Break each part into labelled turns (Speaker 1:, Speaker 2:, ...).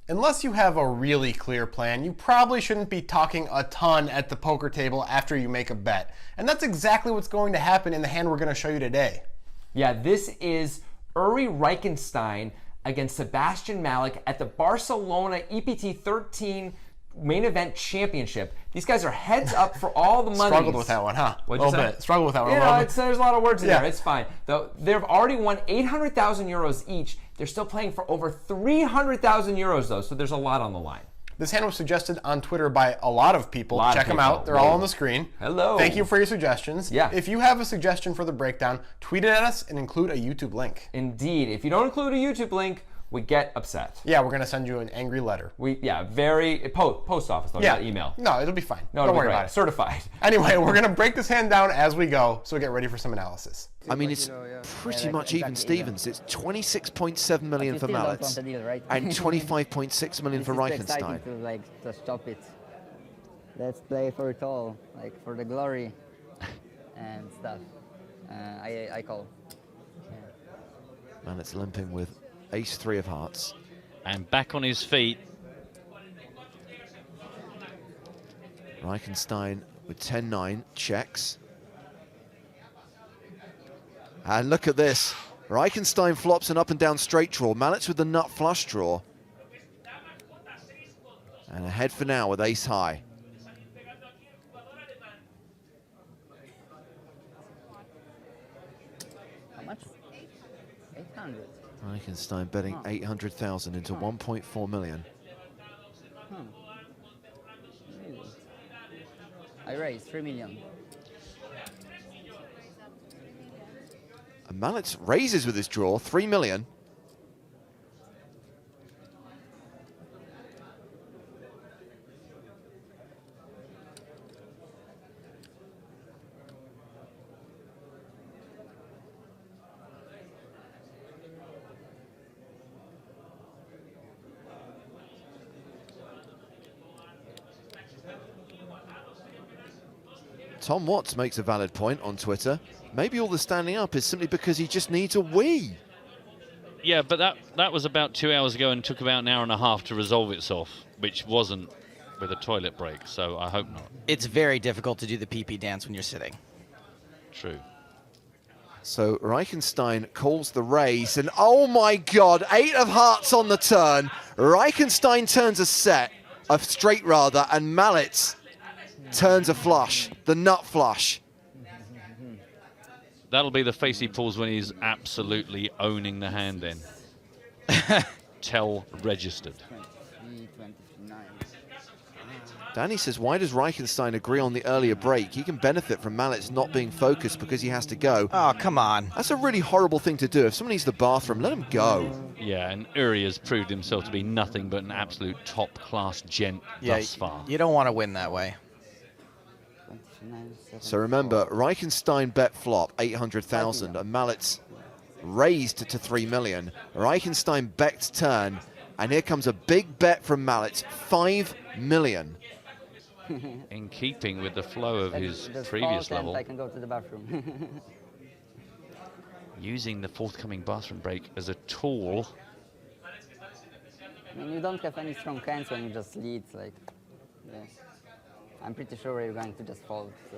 Speaker 1: Unless you have a really clear plan, you probably shouldn't be talking a ton at the poker table after you make a bet. And that's exactly what's going to happen in the hand we're going to show you today.
Speaker 2: Yeah, this is Reichenstien against Sebastian Malec at the Barcelona EPT 13 main event championship. These guys are heads up for all the money.
Speaker 1: Struggled with that one, huh?
Speaker 2: What'd you say?
Speaker 1: Bit. Struggled with that one.
Speaker 2: You know, there's a lot of words in there. It's fine. Though they've already won 800,000 euros each. They're still playing for over 300,000 euros though, so there's a lot on the line.
Speaker 1: This hand was suggested on Twitter by a lot of people. Check them out. They're all on the screen.
Speaker 2: Hello.
Speaker 1: Thank you for your suggestions.
Speaker 2: Yeah.
Speaker 1: If you have a suggestion for the breakdown, tweet it at us and include a YouTube link.
Speaker 2: Indeed. If you don't include a YouTube link, we get upset.
Speaker 1: Yeah, we're going to send you an angry letter.
Speaker 2: Post office though, not email.
Speaker 1: No, it'll be fine.
Speaker 2: No,
Speaker 1: don't worry about it.
Speaker 2: Certified.
Speaker 1: Anyway, we're going to break this hand down as we go, so get ready for some analysis.
Speaker 3: I mean, it's pretty much even Stevens. It's 26.7 million for Malec and 25.6 million for Reichenstien.
Speaker 4: To, like, just stop it. Let's play for it all, like for the glory and stuff. I call.
Speaker 3: And it's limping with ace-3 of hearts.
Speaker 5: And back on his feet.
Speaker 3: Reichenstien with 10-9, checks. And look at this. Reichenstien flops an up and down straight draw. Malec's with the nut flush draw. And ahead for now with ace high.
Speaker 4: How much? 800.
Speaker 3: Reichenstien betting 800,000 into 1.4 million.
Speaker 4: Really? I raised 3 million.
Speaker 3: And Malec raises with his draw, 3 million. Tom Watts makes a valid point on Twitter. Maybe all the standing up is simply because he just needs a wee.
Speaker 5: Yeah, but that was about 2 hours ago and took about an hour and a half to resolve itself, which wasn't with a toilet break, so I hope not.
Speaker 6: It's very difficult to do the pee-pee dance when you're sitting.
Speaker 5: True.
Speaker 3: So Reichenstien calls the raise, and oh my God, 8 of hearts on the turn. Reichenstien turns a straight rather, and Malec turns a flush, the nut flush.
Speaker 5: That'll be the face he pulls when he's absolutely owning the hand then. Tell registered.
Speaker 3: Danny says, why does Reichenstien agree on the earlier break? He can benefit from Malec not being focused because he has to go.
Speaker 6: Oh, come on.
Speaker 3: That's a really horrible thing to do. If someone needs the bathroom, let him go.
Speaker 5: Yeah, and Uri has proved himself to be nothing but an absolute top-class gent thus far.
Speaker 6: You don't want to win that way.
Speaker 3: So remember, Reichenstien bet flop, 800,000, and Malec raised to 3 million. Reichenstien bet turn, and here comes a big bet from Malec, 5 million.
Speaker 5: In keeping with the flow of his previous level.
Speaker 4: I can go to the bathroom.
Speaker 5: Using the forthcoming bathroom break as a tool.
Speaker 4: I mean, you don't have any strong hands when you just lead, like, yeah. I'm pretty sure you're going to just fold, so.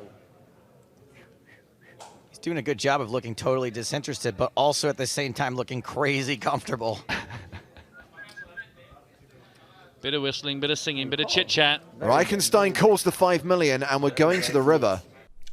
Speaker 6: He's doing a good job of looking totally disinterested, but also at the same time looking crazy comfortable.
Speaker 5: Bit of whistling, bit of singing, bit of chit-chat.
Speaker 3: Reichenstien calls the 5 million, and we're going to the river.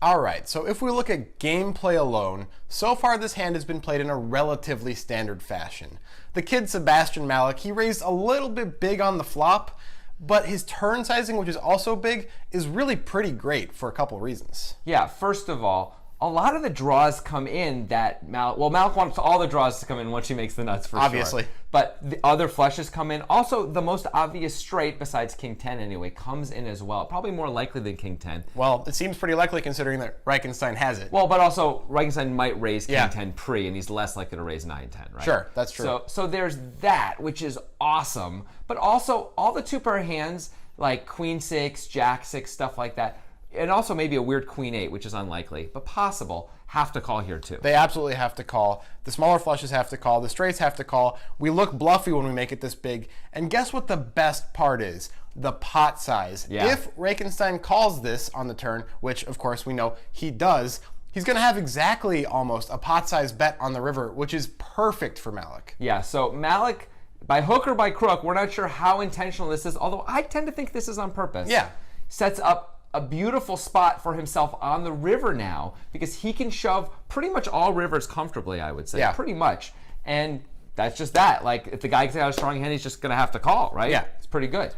Speaker 1: All right, so if we look at gameplay alone, so far this hand has been played in a relatively standard fashion. The kid Sebastian Malec, he raised a little bit big on the flop, but his turn sizing, which is also big, is really pretty great for a couple reasons.
Speaker 2: Yeah, first of all, a lot of the draws come in that Malec wants all the draws to come in once she makes the nuts for
Speaker 1: Obviously.
Speaker 2: sure. But the other flushes come in. Also, the most obvious straight, besides King 10 anyway, comes in as well. Probably more likely than King 10.
Speaker 1: Well, it seems pretty likely considering that Reichenstien has it.
Speaker 2: Well, but also Reichenstien might raise King 10 pre, and he's less likely to raise 9-10, right?
Speaker 1: Sure, that's true.
Speaker 2: So there's that, which is awesome. But also, all the two-pair hands, like Queen 6, Jack 6, stuff like that, and also maybe a weird queen 8, which is unlikely, but possible, have to call here too.
Speaker 1: They absolutely have to call. The smaller flushes have to call. The straights have to call. We look bluffy when we make it this big. And guess what the best part is? The pot size.
Speaker 2: Yeah.
Speaker 1: If Reichenstien calls this on the turn, which of course we know he does, he's going to have exactly almost a pot size bet on the river, which is perfect for Malec.
Speaker 2: Yeah, so Malec, by hook or by crook, we're not sure how intentional this is, although I tend to think this is on purpose.
Speaker 1: Yeah.
Speaker 2: Sets up a beautiful spot for himself on the river now, because he can shove pretty much all rivers comfortably, I would say.
Speaker 1: Yeah.
Speaker 2: Pretty much. And that's just that. Like, if the guy gets out a strong hand, he's just going to have to call, right?
Speaker 1: Yeah.
Speaker 2: It's pretty good.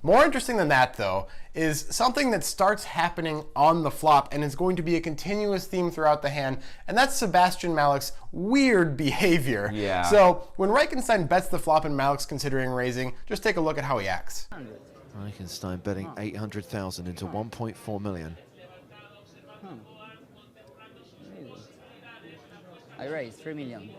Speaker 1: More interesting than that, though, is something that starts happening on the flop and is going to be a continuous theme throughout the hand, and that's Sebastian Malec's weird behavior.
Speaker 2: Yeah.
Speaker 1: So when Reichenstien bets the flop and Malec's considering raising, just take a look at how he acts.
Speaker 3: Reichenstien betting 800,000 into 1.4 million.
Speaker 4: I raised 3 million.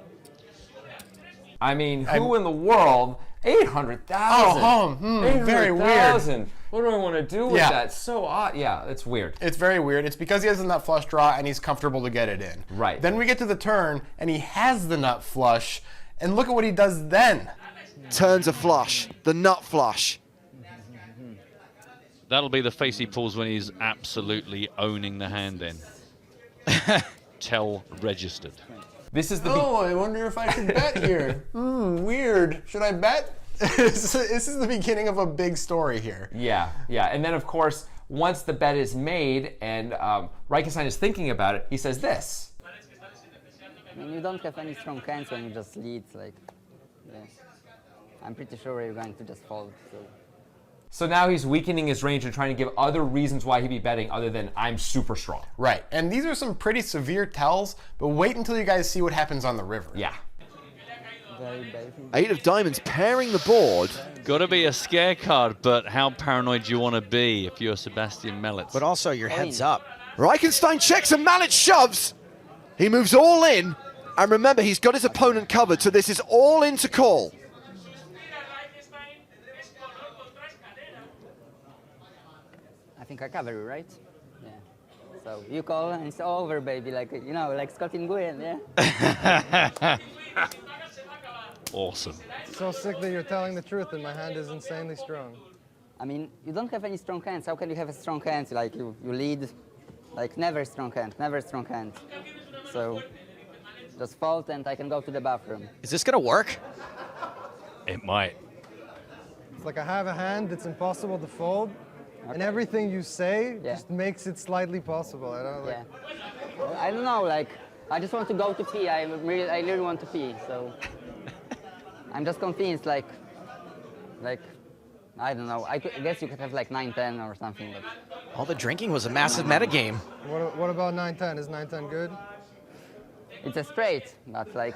Speaker 2: I mean, who in the world? 800,000.
Speaker 1: Very weird.
Speaker 2: 800,000. What do I want to do with
Speaker 1: Yeah.
Speaker 2: that? So odd. Yeah, it's weird.
Speaker 1: It's very weird. It's because he has the nut flush draw and he's comfortable to get it in.
Speaker 2: Right.
Speaker 1: Then we get to the turn and he has the nut flush, and look at what he does then.
Speaker 3: Turns a flush, the nut flush.
Speaker 5: That'll be the face he pulls when he's absolutely owning the hand then. Tell registered.
Speaker 2: This is the
Speaker 1: I wonder if I should bet here. Weird. Should I bet? This is the beginning of a big story here.
Speaker 2: Yeah. And then, of course, once the bet is made and Reichenstien is thinking about it, he says this.
Speaker 4: I mean, you don't have any strong hands when you just lead, like, yeah. I'm pretty sure you're going to just fold, so.
Speaker 2: So now he's weakening his range and trying to give other reasons why he'd be betting other than I'm super strong.
Speaker 1: Right, and these are some pretty severe tells, but wait until you guys see what happens on the river.
Speaker 2: Yeah.
Speaker 4: Very basic.
Speaker 3: 8 of diamonds pairing the board.
Speaker 5: Got to be a scare card, but how paranoid do you want to be if you're Sebastian Malec?
Speaker 6: But also, your head's up.
Speaker 3: Reichenstien checks and Malec shoves. He moves all in. And remember, he's got his opponent covered, so this is all in to call.
Speaker 4: I think I cover you, right? Yeah. So you call and it's over, baby, like, you know, like Scott in Gwen, yeah?
Speaker 5: Awesome.
Speaker 7: So sick that you're telling the truth and my hand is insanely strong.
Speaker 4: I mean, you don't have any strong hands. How can you have a strong hand? Like, you lead, like, never strong hand, never strong hand. So just fold and I can go to the bathroom.
Speaker 6: Is this going to work?
Speaker 5: It might.
Speaker 7: It's like I have a hand that's impossible to fold, and everything you say
Speaker 4: Yeah.
Speaker 7: just makes it slightly possible. I don't like.
Speaker 4: Yeah. I don't know, like, I just want to go to pee. I really want to pee, so I'm just convinced, like, I don't know. I guess you could have like 9-10 or something, but
Speaker 6: All the drinking was a massive metagame.
Speaker 7: What about 9-10? Is 9-10 good?
Speaker 4: it's a straight. But like,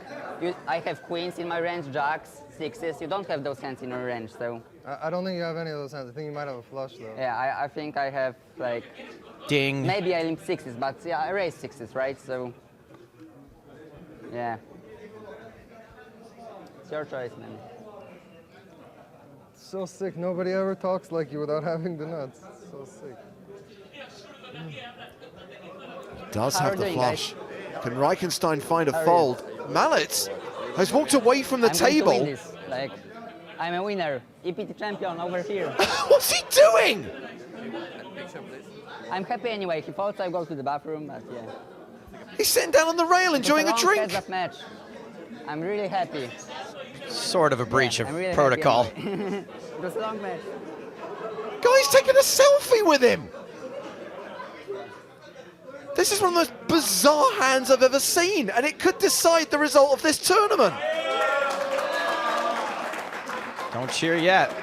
Speaker 4: I have queens in my range, jacks, sixes. You don't have those hands in your range, so
Speaker 7: I don't think you have any of those hands. I think you might have a flush though.
Speaker 4: yeah, I think I have like
Speaker 6: Ding.
Speaker 4: maybe I limp sixes, but yeah, I raise sixes, right? So yeah, it's your choice, man.
Speaker 7: So sick. Nobody ever talks like you without having the nuts. So sick.
Speaker 3: Does
Speaker 4: How
Speaker 3: have
Speaker 4: are
Speaker 3: the
Speaker 4: you doing,
Speaker 3: flush. Can Reichenstien find a
Speaker 4: How are
Speaker 3: fold? Malec has walked away from the
Speaker 4: I'm going to
Speaker 3: table.
Speaker 4: win this. Like, I'm a winner, EPT champion over here.
Speaker 3: What's he doing?
Speaker 4: I'm happy anyway. He folds, I go to the bathroom, but yeah.
Speaker 3: He's sitting down on the rail enjoying a
Speaker 4: It's
Speaker 3: drink.
Speaker 4: heads-up match. I'm really happy.
Speaker 6: Sort of a breach
Speaker 4: I'm
Speaker 6: of
Speaker 4: really
Speaker 6: protocol.
Speaker 4: Happy anyway. It was a long match.
Speaker 3: Guy's taking a selfie with him. This is one of the most bizarre hands I've ever seen, and it could decide the result of this tournament.
Speaker 6: Don't cheer yet.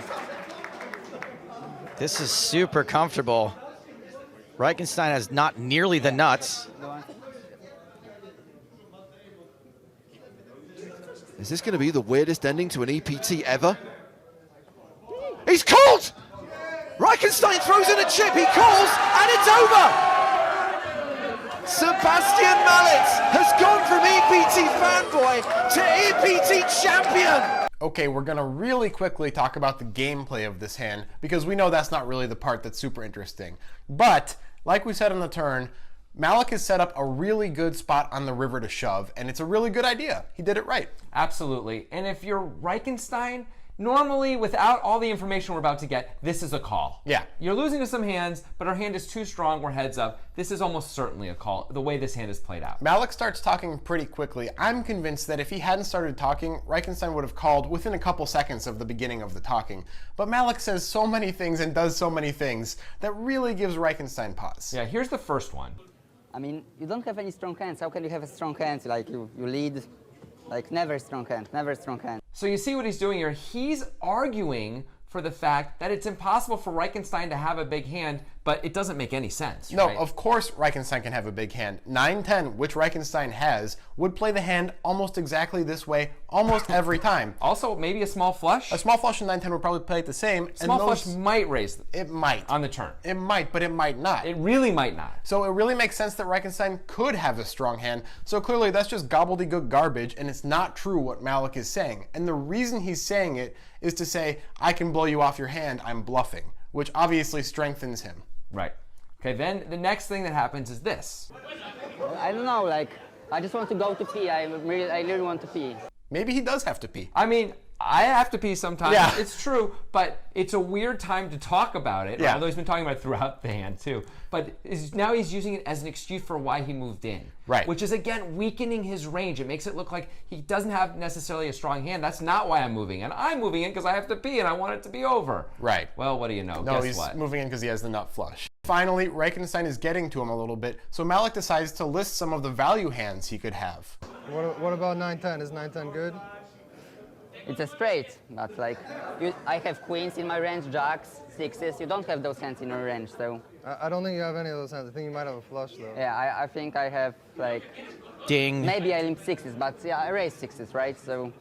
Speaker 6: This is super comfortable. Reichenstien has not nearly the nuts.
Speaker 3: Is this going to be the weirdest ending to an EPT ever? He's called! Reichenstien throws in a chip, he calls, and it's over! Sebastian Malec has gone from EPT fanboy to EPT champion!
Speaker 1: Okay, we're gonna really quickly talk about the gameplay of this hand because we know that's not really the part that's super interesting. But Like we said on the turn, Malec has set up a really good spot on the river to shove, and it's a really good idea. He did it right.
Speaker 2: Absolutely. And if you're Reichenstien, normally, without all the information we're about to get, this is a call.
Speaker 1: Yeah.
Speaker 2: You're losing to some hands, but our hand is too strong, we're heads up. This is almost certainly a call, the way this hand is played out.
Speaker 1: Malec starts talking pretty quickly. I'm convinced that if he hadn't started talking, Reichenstien would have called within a couple seconds of the beginning of the talking. But Malec says so many things and does so many things that really gives Reichenstien pause.
Speaker 2: Yeah, here's the first one.
Speaker 4: I mean, you don't have any strong hands. How can you have a strong hand? Like you lead, like never strong hand, never strong hand.
Speaker 2: So you see what he's doing here? He's arguing for the fact that it's impossible for Reichenstien to have a big hand, but it doesn't make any sense.
Speaker 1: No,
Speaker 2: right?
Speaker 1: of course Reichenstien can have a big hand. 9-10, which Reichenstien has, would play the hand almost exactly this way almost every time.
Speaker 2: Also, maybe a small flush.
Speaker 1: A small flush in 9-10 would probably play it the same.
Speaker 2: Small flush might raise
Speaker 1: it might.
Speaker 2: on the turn.
Speaker 1: It might, but it might not.
Speaker 2: It really might not.
Speaker 1: So it really makes sense that Reichenstien could have a strong hand. So clearly that's just gobbledygook garbage, and it's not true what Malec is saying. And the reason he's saying it is to say, I can blow you off your hand, I'm bluffing, which obviously strengthens him.
Speaker 2: Right. Okay, then the next thing that happens is this.
Speaker 4: I don't know, like, I just want to go to pee. I really want to pee.
Speaker 1: Maybe he does have to pee.
Speaker 2: I mean, I have to pee sometimes.
Speaker 1: Yeah.
Speaker 2: It's true, but it's a weird time to talk about it.
Speaker 1: Yeah.
Speaker 2: Although he's been talking about it throughout the hand too. But now he's using it as an excuse for why he moved in.
Speaker 1: Right.
Speaker 2: Which is again weakening his range. It makes it look like he doesn't have necessarily a strong hand. That's not why I'm moving in. I'm moving in because I have to pee and I want it to be over.
Speaker 1: Right.
Speaker 2: Well, what do you know?
Speaker 1: No,
Speaker 2: Guess
Speaker 1: he's
Speaker 2: what?
Speaker 1: moving in because he has the nut flush. Finally, Reichenstien is getting to him a little bit, so Malec decides to list some of the value hands he could have.
Speaker 7: What about 9-10? Is 9-10 good?
Speaker 4: It's a straight, but like, I have queens in my range, jacks, sixes. You don't have those hands in your range, so.
Speaker 7: I don't think you have any of those hands. I think you might have a flush though.
Speaker 4: Yeah, I think I have like,
Speaker 6: Ding.
Speaker 4: maybe I limp sixes, but yeah, I raise sixes, right? So.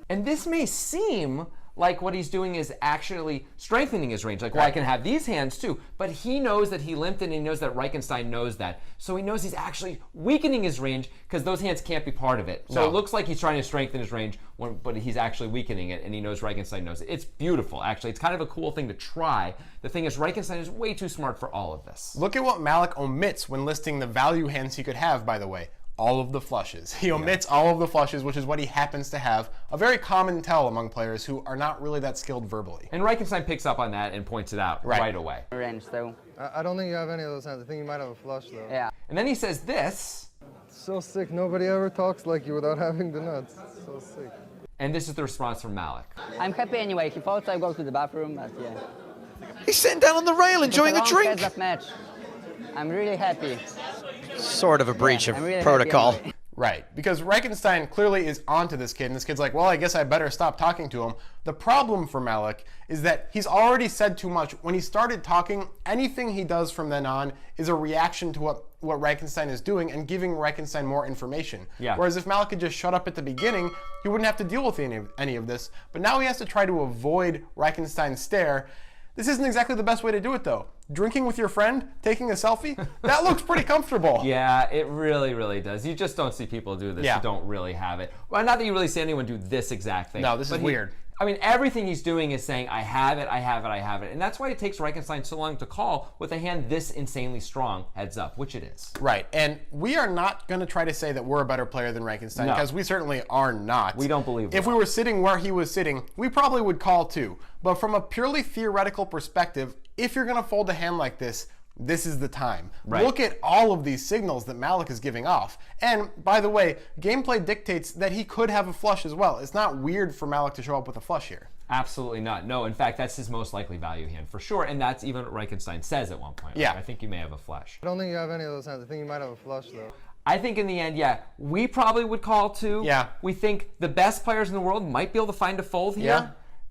Speaker 2: And this may seem like what he's doing is actually strengthening his range. Like, well, I can have these hands too. But he knows that he limped and he knows that Reichenstien knows that. So he knows he's actually weakening his range because those hands can't be part of it. So
Speaker 1: No.
Speaker 2: it looks like he's trying to strengthen his range, but he's actually weakening it, and he knows Reichenstien knows it. It's beautiful, actually. It's kind of a cool thing to try. The thing is, Reichenstien is way too smart for all of this.
Speaker 1: Look at what Malec omits when listing the value hands he could have, by the way. All of the flushes. He omits all of the flushes, which is what he happens to have. A very common tell among players who are not really that skilled verbally.
Speaker 2: And Reichenstien picks up on that and points it out right away.
Speaker 4: Range, so.
Speaker 7: I don't think you have any of those hands. I think you might have a flush though.
Speaker 4: Yeah.
Speaker 2: And then he says this,
Speaker 7: So sick. Nobody ever talks like you without having the nuts. So sick.
Speaker 2: and this is the response from Malec.
Speaker 4: I'm happy anyway. He thought I go to the bathroom, but yeah.
Speaker 3: He's sitting down on the rail enjoying a
Speaker 4: It's
Speaker 3: drink.
Speaker 4: long heads-up match. I'm really happy.
Speaker 6: Sort of a breach
Speaker 4: I'm
Speaker 6: of
Speaker 4: really happy
Speaker 6: protocol.
Speaker 4: anyway.
Speaker 1: Right, because Reichenstien clearly is onto this kid, and this kid's like, well, I guess I better stop talking to him. The problem for Malec is that he's already said too much. When he started talking, anything he does from then on is a reaction to what Reichenstien is doing and giving Reichenstien more information.
Speaker 2: Yeah.
Speaker 1: Whereas if Malec had just shut up at the beginning, he wouldn't have to deal with any of this. But now he has to try to avoid Reichenstein's stare. This isn't exactly the best way to do it, though. Drinking with your friend, taking a selfie, that looks pretty comfortable.
Speaker 2: Yeah, it really, really does. You just don't see people do this
Speaker 1: Yeah.
Speaker 2: who don't really have it. Well, not that you really see anyone do this exact thing.
Speaker 1: No, this
Speaker 2: but
Speaker 1: is weird.
Speaker 2: I mean, everything he's doing is saying, I have it, I have it, I have it. And that's why it takes Reichenstien so long to call with a hand this insanely strong heads up, which it is.
Speaker 1: Right, and we are not going to try to say that we're a better player than Reichenstien,
Speaker 2: No.
Speaker 1: because we certainly are not.
Speaker 2: We don't believe
Speaker 1: If
Speaker 2: we
Speaker 1: we were sitting where he was sitting, we probably would call too. But from a purely theoretical perspective, if you're going to fold a hand like this is the time.
Speaker 2: Right.
Speaker 1: Look at all of these signals that Malec is giving off. And by the way, gameplay dictates that he could have a flush as well. It's not weird for Malec to show up with a flush here.
Speaker 2: Absolutely not. No, in fact, that's his most likely value hand for sure. And that's even what Reichenstien says at one point.
Speaker 1: Yeah.
Speaker 2: Like, I think you may have a flush.
Speaker 7: I don't think you have any of those hands. I think you might have a flush though.
Speaker 2: I think in the end, yeah, we probably would call too.
Speaker 1: Yeah.
Speaker 2: We think the best players in the world might be able to find a fold here.
Speaker 1: Yeah.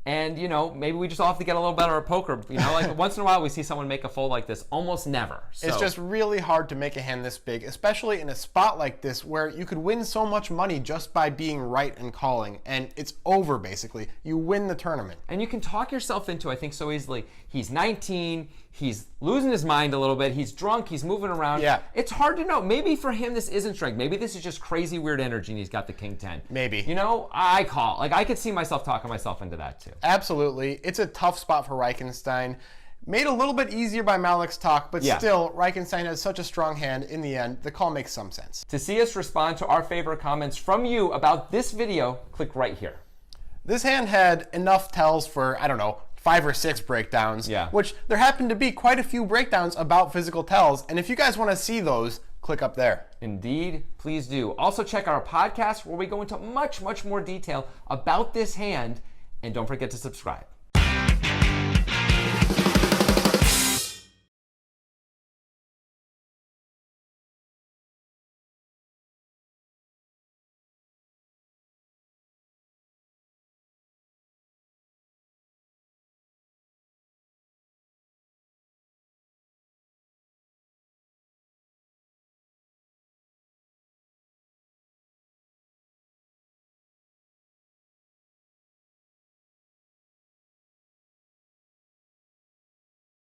Speaker 2: And, you know, maybe we just all have to get a little better at poker. You know, like once in a while we see someone make a fold like this. Almost never. So.
Speaker 1: It's just really hard to make a hand this big, especially in a spot like this where you could win so much money just by being right and calling, and it's over basically. You win the tournament.
Speaker 2: And you can talk yourself into, I think, so easily. He's 19, he's losing his mind a little bit, he's drunk, he's moving around.
Speaker 1: Yeah.
Speaker 2: It's hard to know. Maybe for him this isn't strength. Maybe this is just crazy weird energy and he's got the king 10.
Speaker 1: Maybe.
Speaker 2: You know, I call. Like I could see myself talking myself into that too.
Speaker 1: Absolutely. It's a tough spot for Reichenstien. Made a little bit easier by Malec's talk, but
Speaker 2: Yeah.
Speaker 1: still, Reichenstien has such a strong hand in the end, the call makes some sense.
Speaker 2: To see us respond to our favorite comments from you about this video, click right here.
Speaker 1: This hand had enough tells for, I don't know, 5 or 6 breakdowns,
Speaker 2: Yeah.
Speaker 1: which there happened to be quite a few breakdowns about physical tells, and if you guys want to see those, click up there.
Speaker 2: Indeed, please do. Also check out our podcast where we go into much, much more detail about this hand, and don't forget to subscribe.